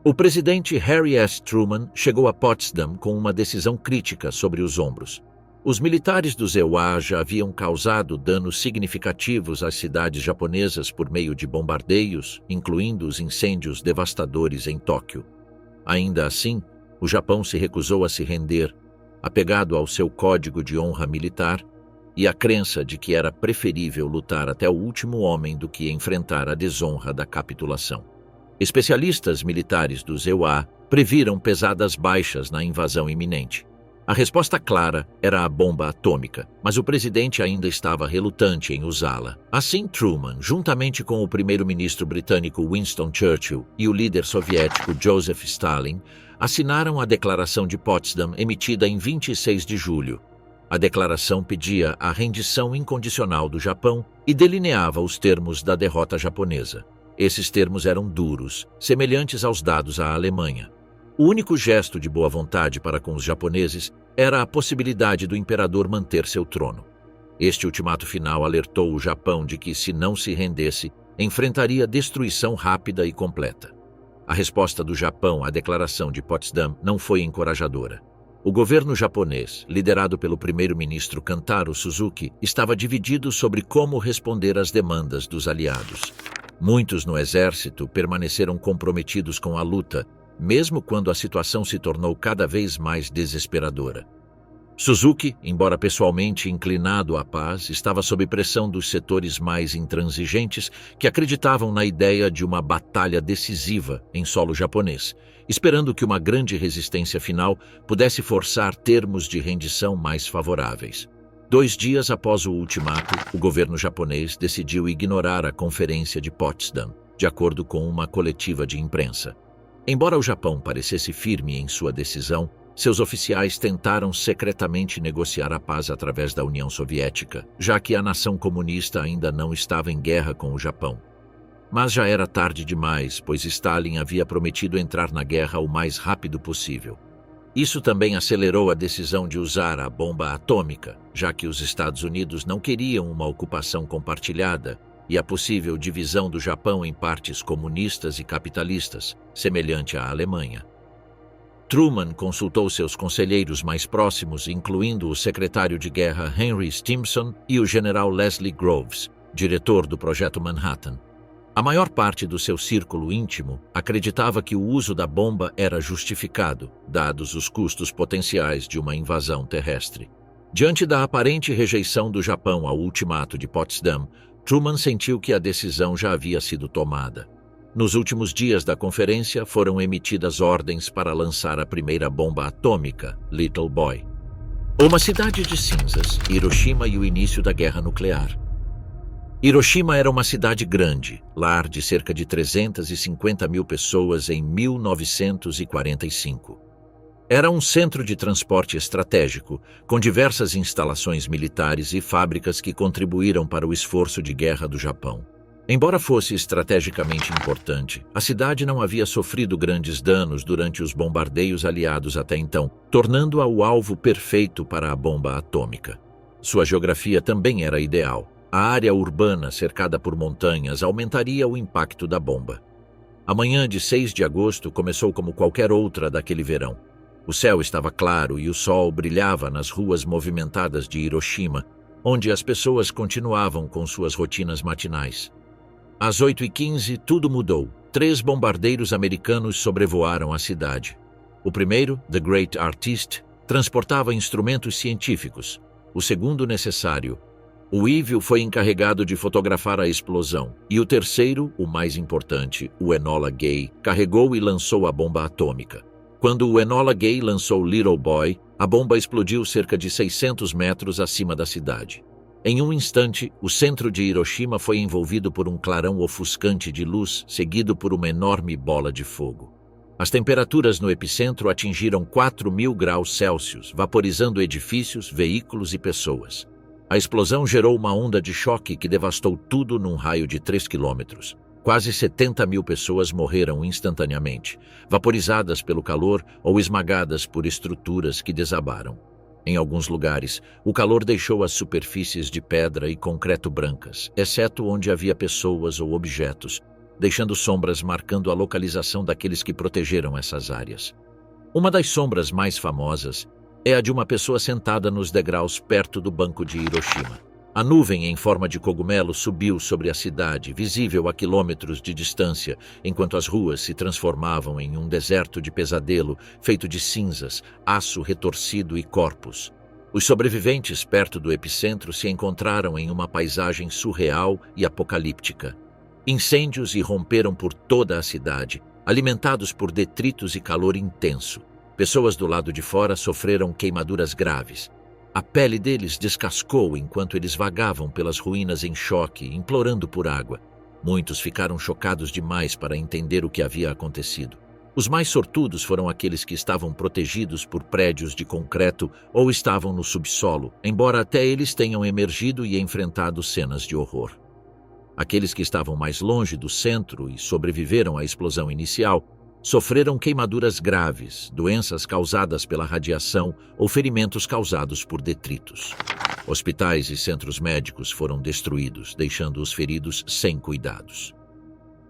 O presidente Harry S. Truman chegou a Potsdam com uma decisão crítica sobre os ombros. Os militares do EUA já haviam causado danos significativos às cidades japonesas por meio de bombardeios, incluindo os incêndios devastadores em Tóquio. Ainda assim, o Japão se recusou a se render, apegado ao seu código de honra militar e à crença de que era preferível lutar até o último homem do que enfrentar a desonra da capitulação. Especialistas militares do EUA previram pesadas baixas na invasão iminente. A resposta clara era a bomba atômica, mas o presidente ainda estava relutante em usá-la. Assim, Truman, juntamente com o primeiro-ministro britânico Winston Churchill e o líder soviético Joseph Stalin, assinaram a Declaração de Potsdam, emitida em 26 de julho. A declaração pedia a rendição incondicional do Japão e delineava os termos da derrota japonesa. Esses termos eram duros, semelhantes aos dados à Alemanha. O único gesto de boa vontade para com os japoneses era a possibilidade do imperador manter seu trono. Este ultimato final alertou o Japão de que, se não se rendesse, enfrentaria destruição rápida e completa. A resposta do Japão à Declaração de Potsdam não foi encorajadora. O governo japonês, liderado pelo primeiro-ministro Kantaro Suzuki, estava dividido sobre como responder às demandas dos aliados. Muitos no exército permaneceram comprometidos com a luta, mesmo quando a situação se tornou cada vez mais desesperadora. Suzuki, embora pessoalmente inclinado à paz, estava sob pressão dos setores mais intransigentes que acreditavam na ideia de uma batalha decisiva em solo japonês, esperando que uma grande resistência final pudesse forçar termos de rendição mais favoráveis. 2 dias após o ultimato, o governo japonês decidiu ignorar a Conferência de Potsdam, de acordo com uma coletiva de imprensa. Embora o Japão parecesse firme em sua decisão, seus oficiais tentaram secretamente negociar a paz através da União Soviética, já que a nação comunista ainda não estava em guerra com o Japão. Mas já era tarde demais, pois Stalin havia prometido entrar na guerra o mais rápido possível. Isso também acelerou a decisão de usar a bomba atômica, já que os Estados Unidos não queriam uma ocupação compartilhada e a possível divisão do Japão em partes comunistas e capitalistas, semelhante à Alemanha. Truman consultou seus conselheiros mais próximos, incluindo o secretário de guerra Henry Stimson e o general Leslie Groves, diretor do Projeto Manhattan. A maior parte do seu círculo íntimo acreditava que o uso da bomba era justificado, dados os custos potenciais de uma invasão terrestre. Diante da aparente rejeição do Japão ao ultimato de Potsdam, Truman sentiu que a decisão já havia sido tomada. Nos últimos dias da conferência, foram emitidas ordens para lançar a primeira bomba atômica, Little Boy. Uma cidade de cinzas, Hiroshima e o início da guerra nuclear. Hiroshima era uma cidade grande, lar de cerca de 350 mil pessoas em 1945. Era um centro de transporte estratégico, com diversas instalações militares e fábricas que contribuíram para o esforço de guerra do Japão. Embora fosse estrategicamente importante, a cidade não havia sofrido grandes danos durante os bombardeios aliados até então, tornando-a o alvo perfeito para a bomba atômica. Sua geografia também era ideal. A área urbana, cercada por montanhas, aumentaria o impacto da bomba. A manhã de 6 de agosto começou como qualquer outra daquele verão. O céu estava claro e o sol brilhava nas ruas movimentadas de Hiroshima, onde as pessoas continuavam com suas rotinas matinais. Às 8h15, tudo mudou. 3 bombardeiros americanos sobrevoaram a cidade. O primeiro, The Great Artist, transportava instrumentos científicos. O segundo, necessário. O Evil foi encarregado de fotografar a explosão, e o terceiro, o mais importante, o Enola Gay, carregou e lançou a bomba atômica. Quando o Enola Gay lançou Little Boy, a bomba explodiu cerca de 600 metros acima da cidade. Em um instante, o centro de Hiroshima foi envolvido por um clarão ofuscante de luz, seguido por uma enorme bola de fogo. As temperaturas no epicentro atingiram 4.000 graus Celsius, vaporizando edifícios, veículos e pessoas. A explosão gerou uma onda de choque que devastou tudo num raio de 3 quilômetros. Quase 70 mil pessoas morreram instantaneamente, vaporizadas pelo calor ou esmagadas por estruturas que desabaram. Em alguns lugares, o calor deixou as superfícies de pedra e concreto brancas, exceto onde havia pessoas ou objetos, deixando sombras marcando a localização daqueles que protegeram essas áreas. Uma das sombras mais famosas é a de uma pessoa sentada nos degraus perto do banco de Hiroshima. A nuvem em forma de cogumelo subiu sobre a cidade, visível a quilômetros de distância, enquanto as ruas se transformavam em um deserto de pesadelo feito de cinzas, aço retorcido e corpos. Os sobreviventes perto do epicentro se encontraram em uma paisagem surreal e apocalíptica. Incêndios irromperam por toda a cidade, alimentados por detritos e calor intenso. Pessoas do lado de fora sofreram queimaduras graves. A pele deles descascou enquanto eles vagavam pelas ruínas em choque, implorando por água. Muitos ficaram chocados demais para entender o que havia acontecido. Os mais sortudos foram aqueles que estavam protegidos por prédios de concreto ou estavam no subsolo, embora até eles tenham emergido e enfrentado cenas de horror. Aqueles que estavam mais longe do centro e sobreviveram à explosão inicial sofreram queimaduras graves, doenças causadas pela radiação ou ferimentos causados por detritos. Hospitais e centros médicos foram destruídos, deixando os feridos sem cuidados.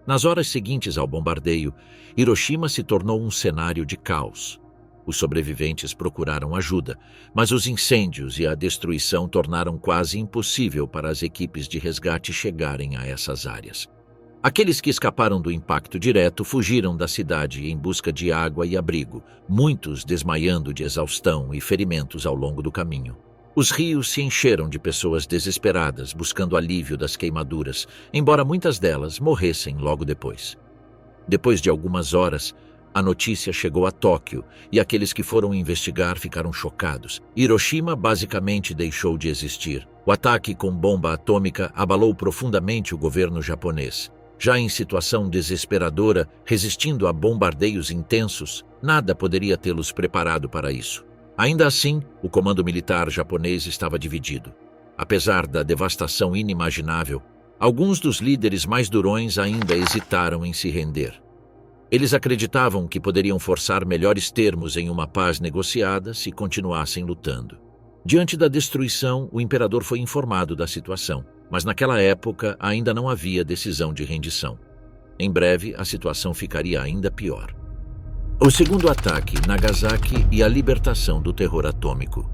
Nas horas seguintes ao bombardeio, Hiroshima se tornou um cenário de caos. Os sobreviventes procuraram ajuda, mas os incêndios e a destruição tornaram quase impossível para as equipes de resgate chegarem a essas áreas. Aqueles que escaparam do impacto direto fugiram da cidade em busca de água e abrigo, muitos desmaiando de exaustão e ferimentos ao longo do caminho. Os rios se encheram de pessoas desesperadas buscando alívio das queimaduras, embora muitas delas morressem logo depois. Depois de algumas horas, a notícia chegou a Tóquio e aqueles que foram investigar ficaram chocados. Hiroshima basicamente deixou de existir. O ataque com bomba atômica abalou profundamente o governo japonês. Já em situação desesperadora, resistindo a bombardeios intensos, nada poderia tê-los preparado para isso. Ainda assim, o comando militar japonês estava dividido. Apesar da devastação inimaginável, alguns dos líderes mais durões ainda hesitaram em se render. Eles acreditavam que poderiam forçar melhores termos em uma paz negociada se continuassem lutando. Diante da destruição, o imperador foi informado da situação, mas naquela época ainda não havia decisão de rendição. Em breve, a situação ficaria ainda pior. O segundo ataque, Nagasaki e a libertação do terror atômico.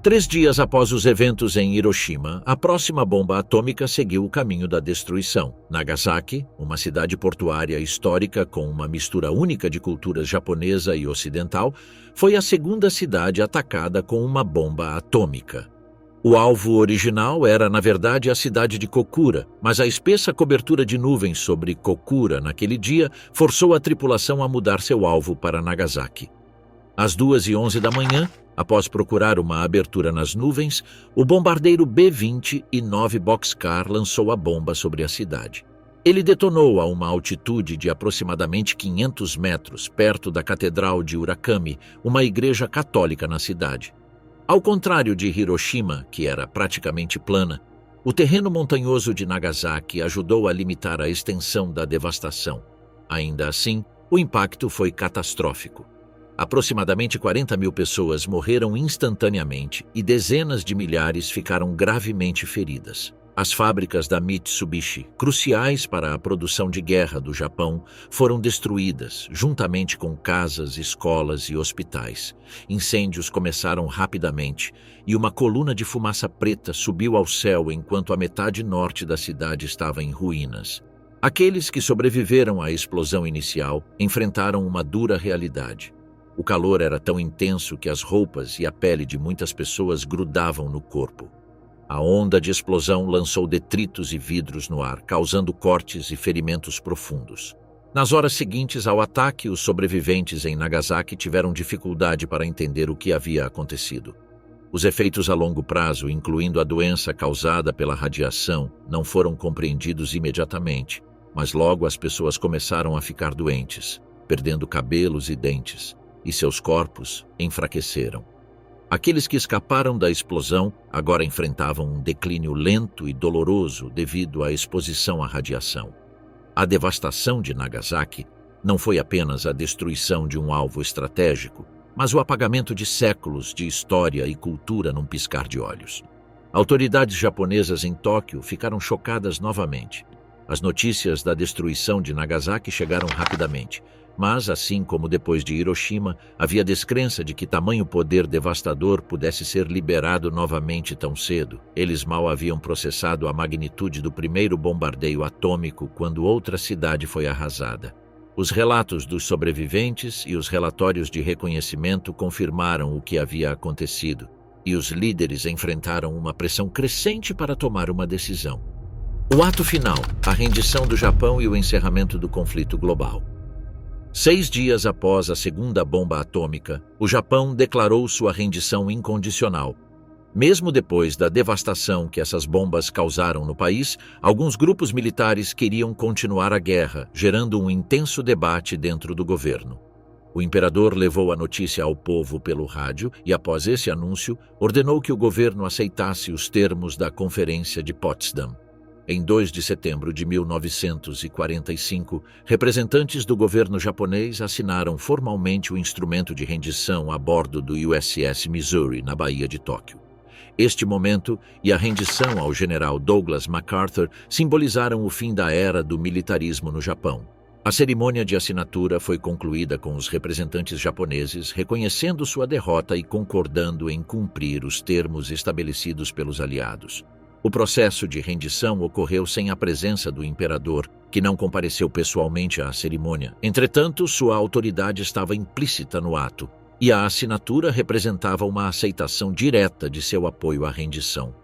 3 dias após os eventos em Hiroshima, a próxima bomba atômica seguiu o caminho da destruição. Nagasaki, uma cidade portuária histórica com uma mistura única de culturas japonesa e ocidental, foi a segunda cidade atacada com uma bomba atômica. O alvo original era, na verdade, a cidade de Kokura, mas a espessa cobertura de nuvens sobre Kokura naquele dia forçou a tripulação a mudar seu alvo para Nagasaki. Às 2h11 da manhã, Após procurar uma abertura nas nuvens, o bombardeiro B-29 Boxcar lançou a bomba sobre a cidade. Ele detonou a uma altitude de aproximadamente 500 metros, perto da Catedral de Urakami, uma igreja católica na cidade. Ao contrário de Hiroshima, que era praticamente plana, o terreno montanhoso de Nagasaki ajudou a limitar a extensão da devastação. Ainda assim, o impacto foi catastrófico. Aproximadamente 40 mil pessoas morreram instantaneamente e dezenas de milhares ficaram gravemente feridas. As fábricas da Mitsubishi, cruciais para a produção de guerra do Japão, foram destruídas, juntamente com casas, escolas e hospitais. Incêndios começaram rapidamente e uma coluna de fumaça preta subiu ao céu enquanto a metade norte da cidade estava em ruínas. Aqueles que sobreviveram à explosão inicial enfrentaram uma dura realidade. O calor era tão intenso que as roupas e a pele de muitas pessoas grudavam no corpo. A onda de explosão lançou detritos e vidros no ar, causando cortes e ferimentos profundos. Nas horas seguintes ao ataque, os sobreviventes em Nagasaki tiveram dificuldade para entender o que havia acontecido. Os efeitos a longo prazo, incluindo a doença causada pela radiação, não foram compreendidos imediatamente, mas logo as pessoas começaram a ficar doentes, perdendo cabelos e dentes, e seus corpos enfraqueceram. Aqueles que escaparam da explosão agora enfrentavam um declínio lento e doloroso devido à exposição à radiação. A devastação de Nagasaki não foi apenas a destruição de um alvo estratégico, mas o apagamento de séculos de história e cultura num piscar de olhos. Autoridades japonesas em Tóquio ficaram chocadas novamente. As notícias da destruição de Nagasaki chegaram rapidamente, mas, assim como depois de Hiroshima, havia descrença de que tamanho poder devastador pudesse ser liberado novamente tão cedo. Eles mal haviam processado a magnitude do primeiro bombardeio atômico quando outra cidade foi arrasada. Os relatos dos sobreviventes e os relatórios de reconhecimento confirmaram o que havia acontecido, e os líderes enfrentaram uma pressão crescente para tomar uma decisão. O ato final, a rendição do Japão e o encerramento do conflito global. 6 dias após a segunda bomba atômica, o Japão declarou sua rendição incondicional. Mesmo depois da devastação que essas bombas causaram no país, alguns grupos militares queriam continuar a guerra, gerando um intenso debate dentro do governo. O imperador levou a notícia ao povo pelo rádio e, após esse anúncio, ordenou que o governo aceitasse os termos da Conferência de Potsdam. Em 2 de setembro de 1945, representantes do governo japonês assinaram formalmente o instrumento de rendição a bordo do USS Missouri, na Baía de Tóquio. Este momento e a rendição ao general Douglas MacArthur simbolizaram o fim da era do militarismo no Japão. A cerimônia de assinatura foi concluída com os representantes japoneses reconhecendo sua derrota e concordando em cumprir os termos estabelecidos pelos aliados. O processo de rendição ocorreu sem a presença do imperador, que não compareceu pessoalmente à cerimônia. Entretanto, sua autoridade estava implícita no ato, e a assinatura representava uma aceitação direta de seu apoio à rendição.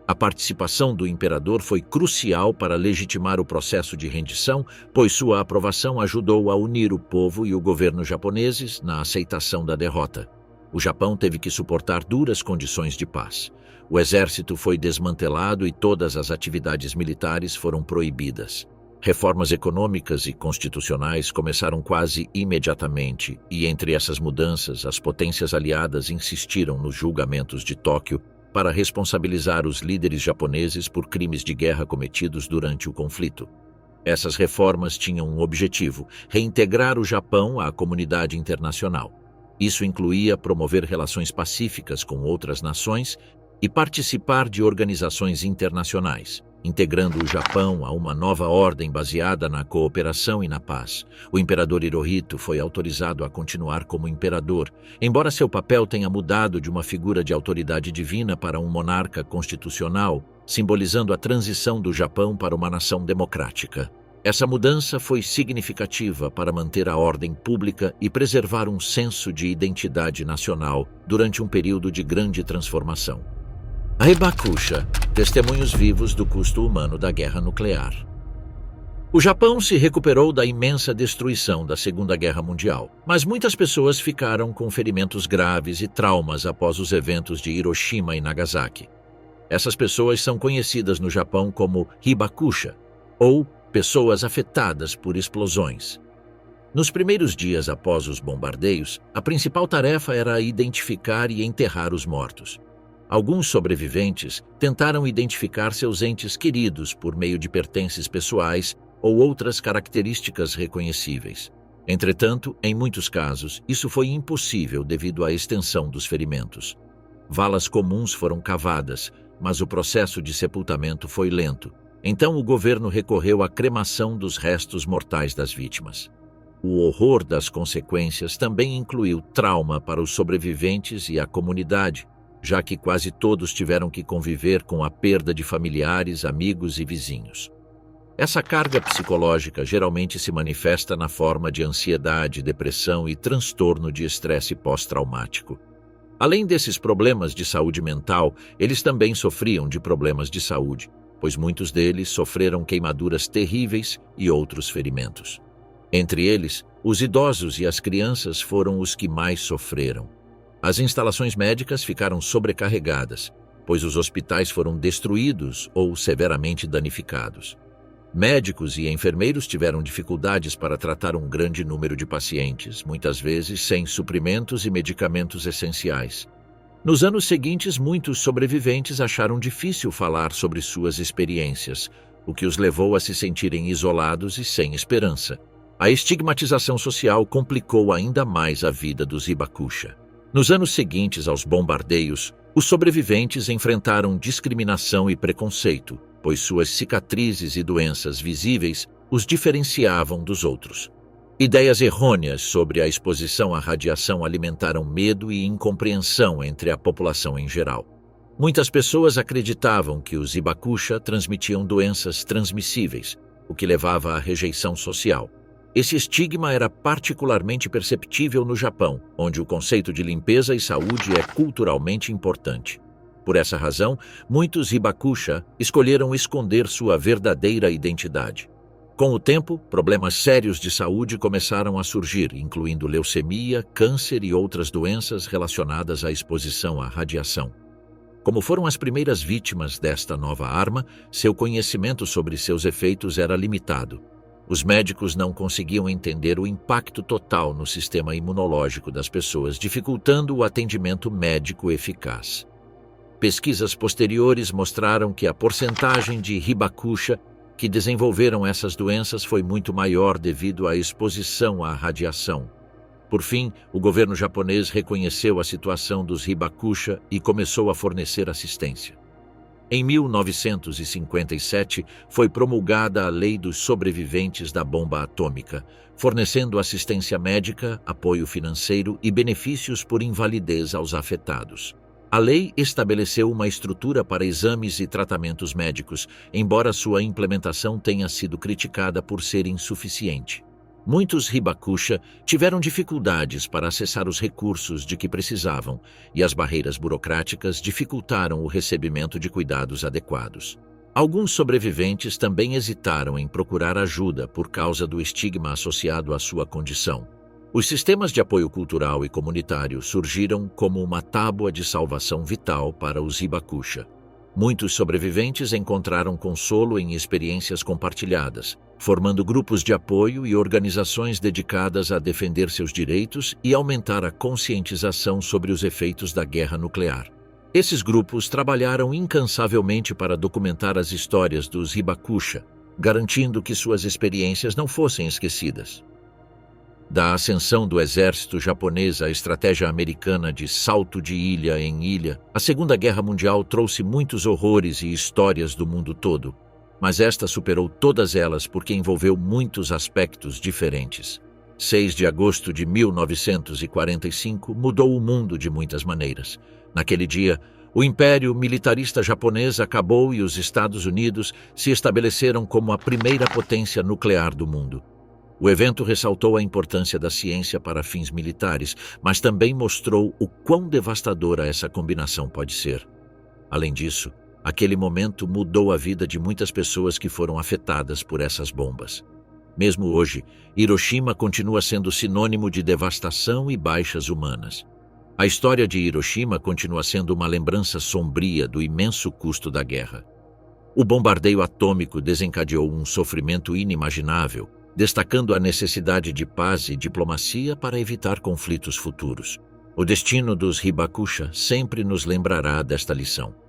A participação do imperador foi crucial para legitimar o processo de rendição, pois sua aprovação ajudou a unir o povo e o governo japoneses na aceitação da derrota. O Japão teve que suportar duras condições de paz. O exército foi desmantelado e todas as atividades militares foram proibidas. Reformas econômicas e constitucionais começaram quase imediatamente, e entre essas mudanças, as potências aliadas insistiram nos julgamentos de Tóquio para responsabilizar os líderes japoneses por crimes de guerra cometidos durante o conflito. Essas reformas tinham um objetivo: reintegrar o Japão à comunidade internacional. Isso incluía promover relações pacíficas com outras nações e participar de organizações internacionais, integrando o Japão a uma nova ordem baseada na cooperação e na paz. O imperador Hirohito foi autorizado a continuar como imperador, embora seu papel tenha mudado de uma figura de autoridade divina para um monarca constitucional, simbolizando a transição do Japão para uma nação democrática. Essa mudança foi significativa para manter a ordem pública e preservar um senso de identidade nacional durante um período de grande transformação. A Hibakusha, testemunhos vivos do custo humano da guerra nuclear. O Japão se recuperou da imensa destruição da Segunda Guerra Mundial, mas muitas pessoas ficaram com ferimentos graves e traumas após os eventos de Hiroshima e Nagasaki. Essas pessoas são conhecidas no Japão como hibakusha, ou pessoas afetadas por explosões. Nos primeiros dias após os bombardeios, a principal tarefa era identificar e enterrar os mortos. Alguns sobreviventes tentaram identificar seus entes queridos por meio de pertences pessoais ou outras características reconhecíveis. Entretanto, em muitos casos, isso foi impossível devido à extensão dos ferimentos. Valas comuns foram cavadas, mas o processo de sepultamento foi lento. Então o governo recorreu à cremação dos restos mortais das vítimas. O horror das consequências também incluiu trauma para os sobreviventes e a comunidade, já que quase todos tiveram que conviver com a perda de familiares, amigos e vizinhos. Essa carga psicológica geralmente se manifesta na forma de ansiedade, depressão e transtorno de estresse pós-traumático. Além desses problemas de saúde mental, eles também sofriam de problemas de saúde, pois muitos deles sofreram queimaduras terríveis e outros ferimentos. Entre eles, os idosos e as crianças foram os que mais sofreram. As instalações médicas ficaram sobrecarregadas, pois os hospitais foram destruídos ou severamente danificados. Médicos e enfermeiros tiveram dificuldades para tratar um grande número de pacientes, muitas vezes sem suprimentos e medicamentos essenciais. Nos anos seguintes, muitos sobreviventes acharam difícil falar sobre suas experiências, o que os levou a se sentirem isolados e sem esperança. A estigmatização social complicou ainda mais a vida dos hibakusha. Nos anos seguintes aos bombardeios, os sobreviventes enfrentaram discriminação e preconceito, pois suas cicatrizes e doenças visíveis os diferenciavam dos outros. Ideias errôneas sobre a exposição à radiação alimentaram medo e incompreensão entre a população em geral. Muitas pessoas acreditavam que os hibakusha transmitiam doenças transmissíveis, o que levava à rejeição social. Esse estigma era particularmente perceptível no Japão, onde o conceito de limpeza e saúde é culturalmente importante. Por essa razão, muitos hibakusha escolheram esconder sua verdadeira identidade. Com o tempo, problemas sérios de saúde começaram a surgir, incluindo leucemia, câncer e outras doenças relacionadas à exposição à radiação. Como foram as primeiras vítimas desta nova arma, seu conhecimento sobre seus efeitos era limitado. Os médicos não conseguiam entender o impacto total no sistema imunológico das pessoas, dificultando o atendimento médico eficaz. Pesquisas posteriores mostraram que a porcentagem de hibakusha que desenvolveram essas doenças foi muito maior devido à exposição à radiação. Por fim, o governo japonês reconheceu a situação dos hibakusha e começou a fornecer assistência. Em 1957, foi promulgada a Lei dos Sobreviventes da Bomba Atômica, fornecendo assistência médica, apoio financeiro e benefícios por invalidez aos afetados. A lei estabeleceu uma estrutura para exames e tratamentos médicos, embora sua implementação tenha sido criticada por ser insuficiente. Muitos hibakusha tiveram dificuldades para acessar os recursos de que precisavam, e as barreiras burocráticas dificultaram o recebimento de cuidados adequados. Alguns sobreviventes também hesitaram em procurar ajuda por causa do estigma associado à sua condição. Os sistemas de apoio cultural e comunitário surgiram como uma tábua de salvação vital para os hibakusha. Muitos sobreviventes encontraram consolo em experiências compartilhadas, formando grupos de apoio e organizações dedicadas a defender seus direitos e aumentar a conscientização sobre os efeitos da guerra nuclear. Esses grupos trabalharam incansavelmente para documentar as histórias dos hibakusha, garantindo que suas experiências não fossem esquecidas. Da ascensão do exército japonês à estratégia americana de salto de ilha em ilha, a Segunda Guerra Mundial trouxe muitos horrores e histórias do mundo todo, mas esta superou todas elas porque envolveu muitos aspectos diferentes. 6 de agosto de 1945 mudou o mundo de muitas maneiras. Naquele dia, o Império Militarista Japonês acabou e os Estados Unidos se estabeleceram como a primeira potência nuclear do mundo. O evento ressaltou a importância da ciência para fins militares, mas também mostrou o quão devastadora essa combinação pode ser. Além disso, Aquele momento mudou a vida de muitas pessoas que foram afetadas por essas bombas. Mesmo hoje, Hiroshima continua sendo sinônimo de devastação e baixas humanas. A história de Hiroshima continua sendo uma lembrança sombria do imenso custo da guerra. O bombardeio atômico desencadeou um sofrimento inimaginável, destacando a necessidade de paz e diplomacia para evitar conflitos futuros. O destino dos Hibakusha sempre nos lembrará desta lição.